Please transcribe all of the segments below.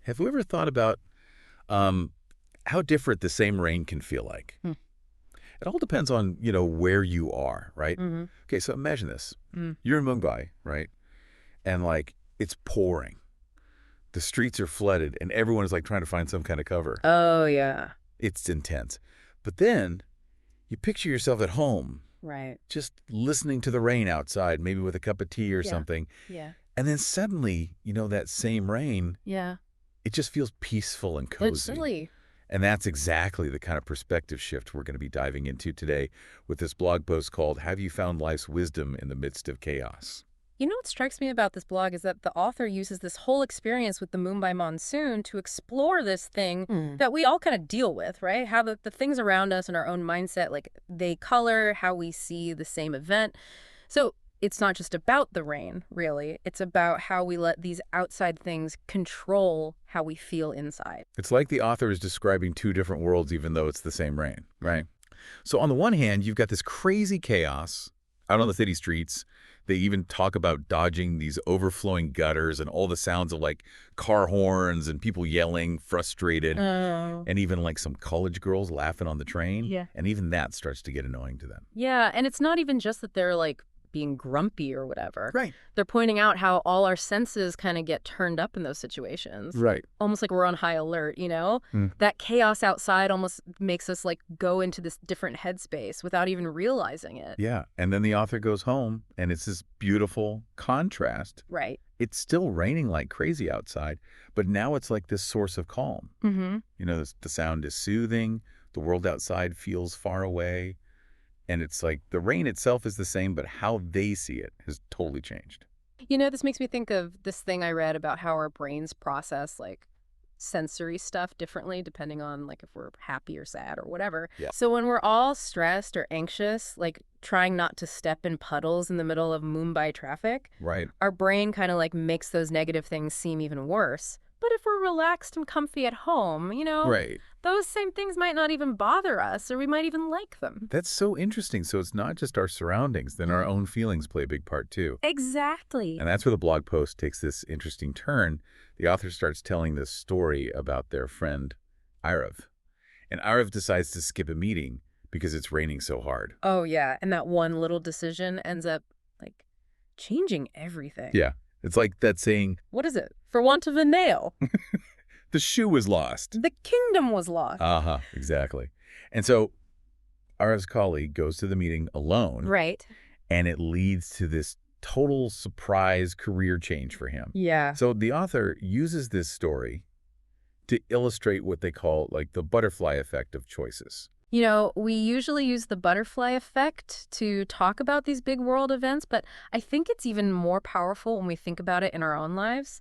Have you ever thought about um, how different the same rain can feel like? Hmm. It all depends on, where you are, right? Mm-hmm. Okay, so imagine this. Mm. You're in Mumbai, right? And, it's pouring. The streets are flooded, and everyone is, trying to find some kind of cover. Oh, yeah. It's intense. But then you picture yourself at home, Right. just listening to the rain outside, maybe with a cup of tea or Yeah. something. Yeah. And then suddenly, that same rain, Yeah. it just feels peaceful and It's cozy. silly. And that's exactly the kind of perspective shift we're going to be diving into today with this blog post called Have You Found Life's Wisdom in the Midst of Chaos? You know what strikes me about this blog is that the author uses this whole experience with the Mumbai monsoon to explore this thing that we all kind of deal with, right? How the things around us and our own mindset, like they color how we see the same event. So it's not just about the rain, really. It's about how we let these outside things control how we feel inside. It's like the author is describing two different worlds, even though it's the same rain, right? So on the one hand, you've got this crazy chaos out on the city streets. They even talk about dodging these overflowing gutters and all the sounds of car horns and people yelling, frustrated, Oh. and even some college girls laughing on the train. Yeah. And even that starts to get annoying to them. Yeah, and it's not even just that they're like being grumpy or whatever. Right. They're pointing out how all our senses kind of get turned up in those situations. Right. Almost like we're on high alert, you know? Mm. That chaos outside almost makes us go into this different headspace without even realizing it. Yeah. And then the author goes home and it's this beautiful contrast. Right. It's still raining like crazy outside, but now it's like this source of calm. Mm-hmm. The sound is soothing. The world outside feels far away. And it's like the rain itself is the same, but how they see it has totally changed. You know, this makes me think of this thing I read about how our brains process sensory stuff differently depending on if we're happy or sad or whatever. Yeah. So when we're all stressed or anxious, trying not to step in puddles in the middle of Mumbai traffic, Right. our brain kind of makes those negative things seem even worse. But if we're relaxed and comfy at home, Right. those same things might not even bother us, or we might even like them. That's so interesting. So it's not just our surroundings, then our own feelings play a big part too. Exactly. And that's where the blog post takes this interesting turn. The author starts telling this story about their friend, Irav. And Irav decides to skip a meeting because it's raining so hard. Oh, yeah. And that one little decision ends up, changing everything. Yeah. It's like that saying, What is it? For want of a nail. the shoe was lost. The kingdom was lost. Uh-huh, exactly. And so Arav's colleague goes to the meeting alone. Right. And it leads to this total surprise career change for him. Yeah. So the author uses this story to illustrate what they call the butterfly effect of choices. You know, we usually use the butterfly effect to talk about these big world events, but I think it's even more powerful when we think about it in our own lives.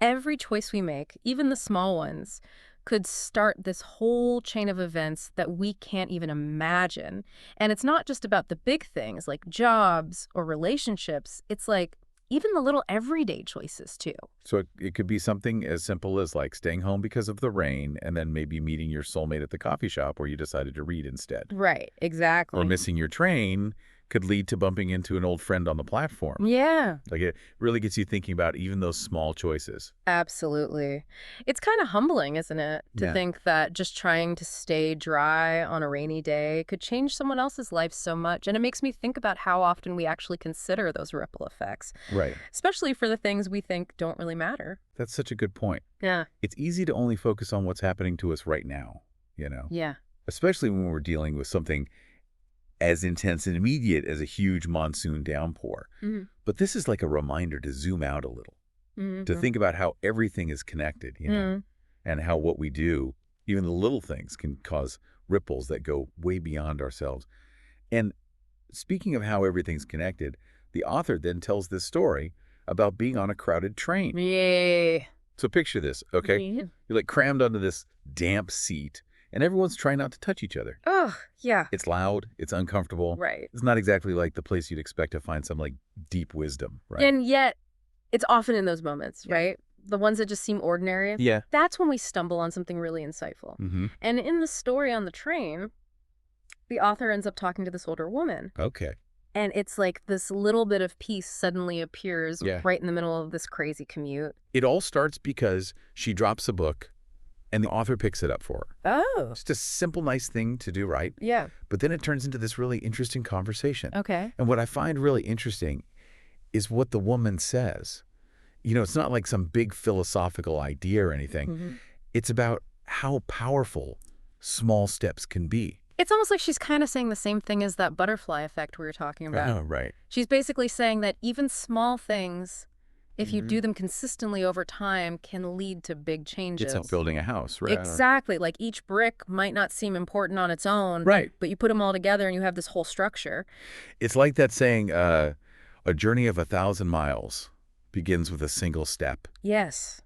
Every choice we make, even the small ones, could start this whole chain of events that we can't even imagine. And it's not just about the big things like jobs or relationships. It's even the little everyday choices, too. So it could be something as simple as staying home because of the rain and then maybe meeting your soulmate at the coffee shop where you decided to read instead. Right, exactly. Or missing your train could lead to bumping into an old friend on the platform. Yeah. It really gets you thinking about even those small choices. Absolutely. It's kind of humbling, isn't it, to think that just trying to stay dry on a rainy day could change someone else's life so much. And it makes me think about how often we actually consider those ripple effects. Right. Especially for the things we think don't really matter. That's such a good point. Yeah. It's easy to only focus on what's happening to us right now, Yeah. especially when we're dealing with something as intense and immediate as a huge monsoon downpour. Mm-hmm. But this is like a reminder to zoom out a little, to think about how everything is connected, and how what we do, even the little things, can cause ripples that go way beyond ourselves. And speaking of how everything's connected, the author then tells this story about being on a crowded train. Yay. So picture this, okay? Yeah. You're crammed onto this damp seat, and everyone's trying not to touch each other. Oh, yeah. It's loud. It's uncomfortable. Right. It's not exactly like the place you'd expect to find some deep wisdom, right? And yet, it's often in those moments, right? The ones that just seem ordinary. Yeah. That's when we stumble on something really insightful. Mm-hmm. And in the story on the train, the author ends up talking to this older woman. Okay. And it's like this little bit of peace suddenly appears Yeah. right in the middle of this crazy commute. It all starts because she drops a book and the author picks it up for her. Oh. Just a simple, nice thing to do, right? Yeah. But then it turns into this really interesting conversation. Okay. And what I find really interesting is what the woman says. You know, it's not like some big philosophical idea or anything. Mm-hmm. It's about how powerful small steps can be. It's almost like she's kind of saying the same thing as that butterfly effect we were talking about. Oh, right. She's basically saying that even small things, if you do them consistently over time, can lead to big changes. It's like building a house, right? Exactly. Like each brick might not seem important on its own. Right. But you put them all together and you have this whole structure. It's like that saying, a journey of 1,000 miles begins with a single step. Yes,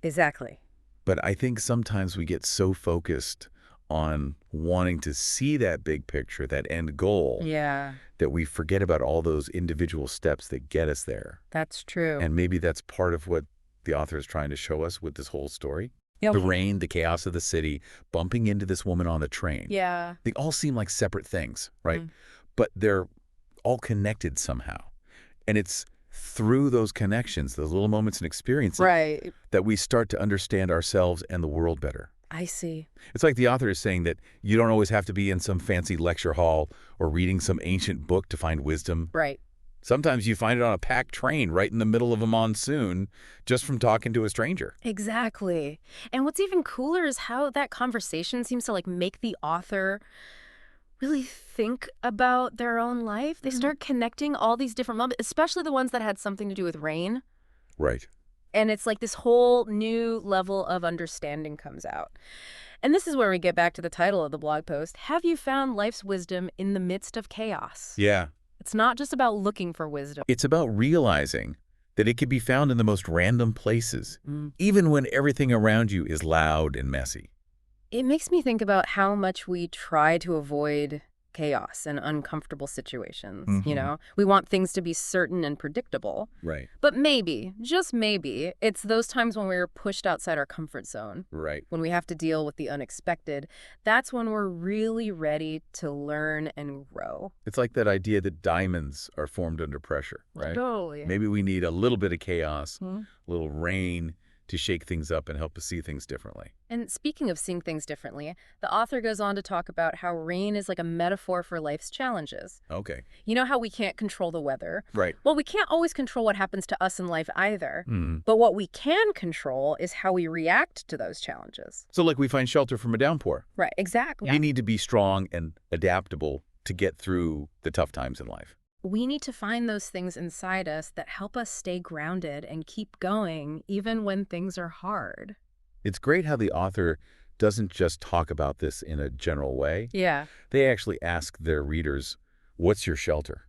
exactly. But I think sometimes we get so focused on wanting to see that big picture, that end goal, that we forget about all those individual steps that get us there. That's true. And maybe that's part of what the author is trying to show us with this whole story. Yep. The rain, the chaos of the city, bumping into this woman on the train. Yeah. They all seem like separate things, right? But they're all connected somehow. And it's through those connections, those little moments and experiences, that we start to understand ourselves and the world better. I see. It's like the author is saying that you don't always have to be in some fancy lecture hall or reading some ancient book to find wisdom. Right. Sometimes you find it on a packed train right in the middle of a monsoon just from talking to a stranger. Exactly. And what's even cooler is how that conversation seems to like make the author really think about their own life. They start connecting all these different moments, especially the ones that had something to do with rain. Right. And it's like this whole new level of understanding comes out. And this is where we get back to the title of the blog post. Have you found life's wisdom in the midst of chaos? Yeah. It's not just about looking for wisdom. It's about realizing that it can be found in the most random places, even when everything around you is loud and messy. It makes me think about how much we try to avoid chaos and uncomfortable situations, you know? We want things to be certain and predictable. Right. But maybe, just maybe, it's those times when we're pushed outside our comfort zone. Right. When we have to deal with the unexpected. That's when we're really ready to learn and grow. It's like that idea that diamonds are formed under pressure, right? Totally. Maybe we need a little bit of chaos, a little rain to shake things up and help us see things differently. And speaking of seeing things differently, the author goes on to talk about how rain is like a metaphor for life's challenges. Okay. You know how we can't control the weather? Right. Well, we can't always control what happens to us in life either. But what we can control is how we react to those challenges. So like we find shelter from a downpour. Right, exactly. You need to be strong and adaptable to get through the tough times in life. We need to find those things inside us that help us stay grounded and keep going even when things are hard. It's great how the author doesn't just talk about this in a general way. Yeah. They actually ask their readers, what's your shelter?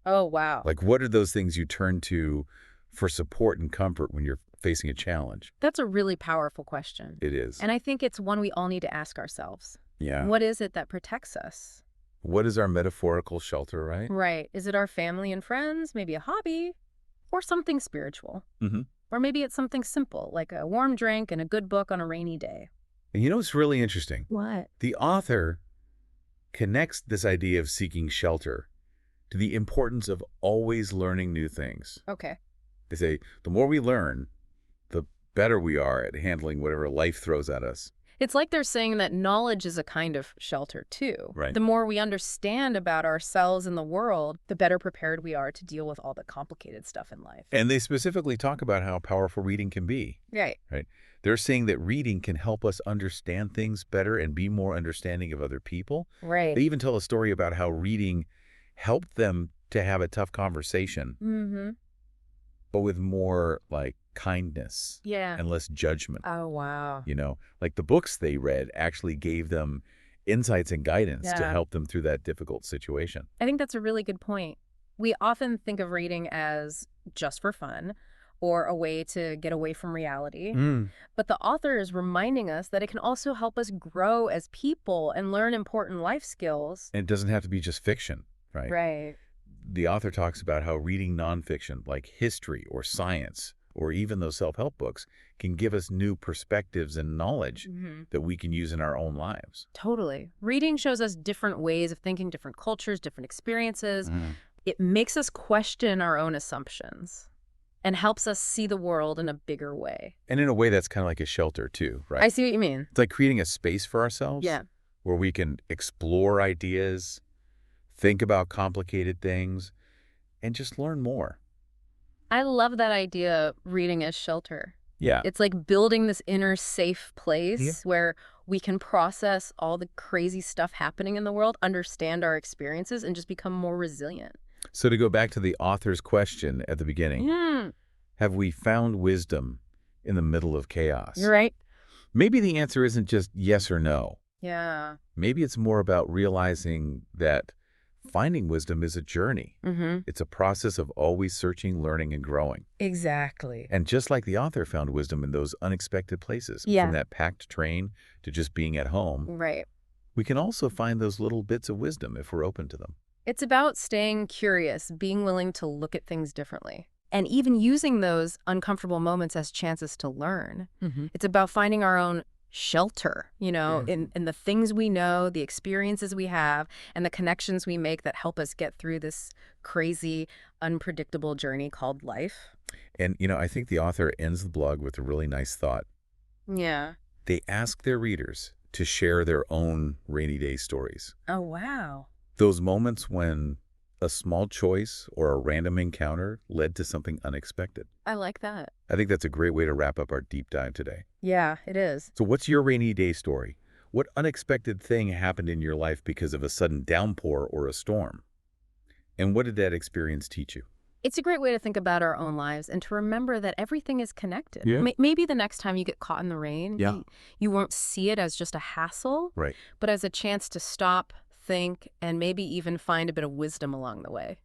Oh, wow. Like, what are those things you turn to for support and comfort when you're facing a challenge? That's a really powerful question. It is. And I think it's one we all need to ask ourselves. Yeah. What is it that protects us? What is our metaphorical shelter, right? Right. Is it our family and friends, maybe a hobby, or something spiritual? Or maybe it's something simple, like a warm drink and a good book on a rainy day. And you know what's really interesting? What? The author connects this idea of seeking shelter to the importance of always learning new things. Okay. They say the more we learn, the better we are at handling whatever life throws at us. It's like they're saying that knowledge is a kind of shelter, too. Right. The more we understand about ourselves and the world, the better prepared we are to deal with all the complicated stuff in life. And they specifically talk about how powerful reading can be. Right. Right. They're saying that reading can help us understand things better and be more understanding of other people. Right. They even tell a story about how reading helped them to have a tough conversation, but with more like kindness and less judgment. Oh, wow. You know, like the books they read actually gave them insights and guidance to help them through that difficult situation. I think that's a really good point. We often think of reading as just for fun or a way to get away from reality. But the author is reminding us that it can also help us grow as people and learn important life skills. And it doesn't have to be just fiction, right? Right. The author talks about how reading nonfiction like history or science or even those self-help books can give us new perspectives and knowledge that we can use in our own lives. Totally. Reading shows us different ways of thinking, different cultures, different experiences. it makes us question our own assumptions and helps us see the world in a bigger way. And in a way, that's kind of like a shelter, too, right? I see what you mean. It's like creating a space for ourselves where we can explore ideas, think about complicated things, and just learn more. I love that idea of reading as shelter. Yeah. It's like building this inner safe place where we can process all the crazy stuff happening in the world, understand our experiences, and just become more resilient. So to go back to the author's question at the beginning, have we found wisdom in the middle of chaos? You're right. Maybe the answer isn't just yes or no. Yeah. Maybe it's more about realizing that finding wisdom is a journey. It's a process of always searching, learning, and growing. Exactly. And just like the author found wisdom in those unexpected places, from that packed train to just being at home, Right. we can also find those little bits of wisdom if we're open to them. It's about staying curious, being willing to look at things differently, and even using those uncomfortable moments as chances to learn. It's about finding our own shelter, in the things we know, the experiences we have, and the connections we make that help us get through this crazy, unpredictable journey called life. And, I think the author ends the blog with a really nice thought. Yeah. They ask their readers to share their own rainy day stories. Oh, wow. Those moments when a small choice or a random encounter led to something unexpected. I like that. I think that's a great way to wrap up our deep dive today. Yeah, it is. So what's your rainy day story? What unexpected thing happened in your life because of a sudden downpour or a storm? And what did that experience teach you? It's a great way to think about our own lives and to remember that everything is connected. Yeah. Maybe the next time you get caught in the rain, you won't see it as just a hassle, Right. but as a chance to stop, think, and maybe even find a bit of wisdom along the way.